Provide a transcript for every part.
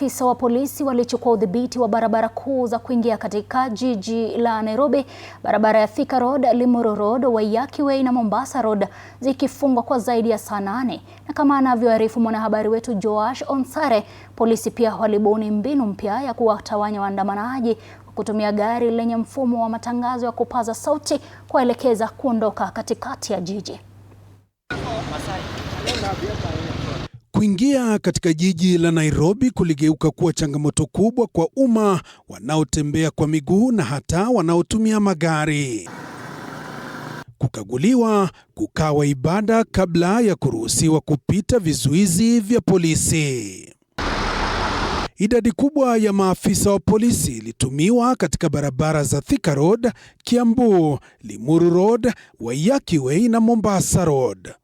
Afisa wa polisi walichukua udhibiti wa barabara kuu za kuingia katika jiji la Nairobi, barabara ya Thika Road, Limuru Road, Waiyaki Way na Mombasa Road zikifungwa kwa zaidi ya saa 8. Na kama anavyoarifu mwanahabari wetu Joash Onsare, polisi pia walibuni mbinu mpya ya kuwatawanya waandamanaji kwa kutumia gari lenye mfumo wa matangazo ya kupaza sauti kuelekeza kuondoka katikati ya jiji. Kuingia katika jiji la Nairobi kuligeuka kuwa changamoto kubwa kwa umma, wanaotembea kwa miguu na hata wanaotumia magari. Kukaguliwa, kukawa ibada kabla ya kuruhusiwa kupita vizuizi vya polisi. Idadi kubwa ya maafisa wa polisi ilitumiwa katika barabara za Thika Road, Kiambu, Limuru Road, Waiyaki Way na Mombasa Road.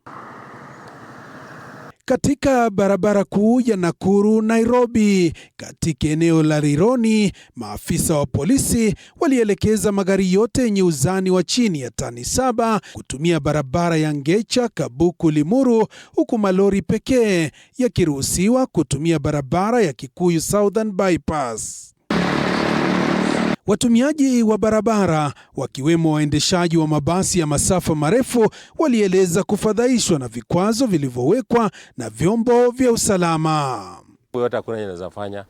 Katika barabara kuu ya Nakuru Nairobi, katika eneo la Rironi, maafisa wa polisi walielekeza magari yote yenye uzani wa chini ya tani 7 kutumia barabara ya Ngecha Kabuku Limuru, huku malori pekee yakiruhusiwa kutumia barabara ya Kikuyu Southern Bypass. Watumiaji wa barabara, wakiwemo waendeshaji wa mabasi ya masafa marefu, walieleza kufadhaishwa na vikwazo vilivyowekwa na vyombo vya usalama. Yote hakuna inaweza fanya.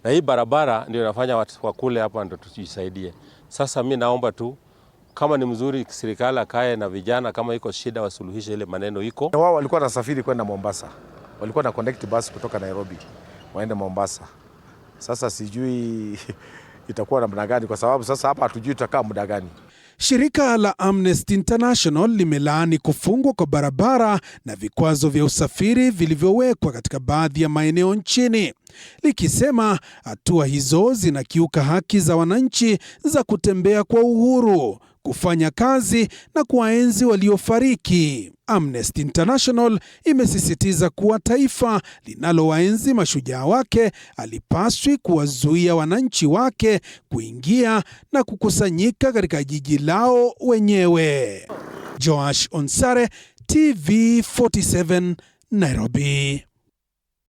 Na hii barabara ndio inafanya watu wa kule hapa ndio tujisaidie. Sasa mimi naomba tu kama ni mzuri serikali akae na vijana, kama iko shida wasuluhishe ile maneno iko. Wao walikuwa nasafiri kwenda Mombasa. Walikuwa na connect bus kutoka Nairobi waende Mombasa. Sasa sijui itakuwa namna gani, kwa sababu sasa hapa hatujui tutakaa muda gani. Shirika la Amnesty International limelaani kufungwa kwa barabara na vikwazo vya usafiri vilivyowekwa katika baadhi ya maeneo nchini, likisema hatua hizo zinakiuka haki za wananchi za kutembea kwa uhuru, kufanya kazi na kuwaenzi waliofariki. Amnesty International imesisitiza kuwa taifa linalowaenzi mashujaa wake halipaswi kuwazuia wananchi wake kuingia na kukusanyika katika jiji lao wenyewe. Joash Onsare, TV 47, Nairobi.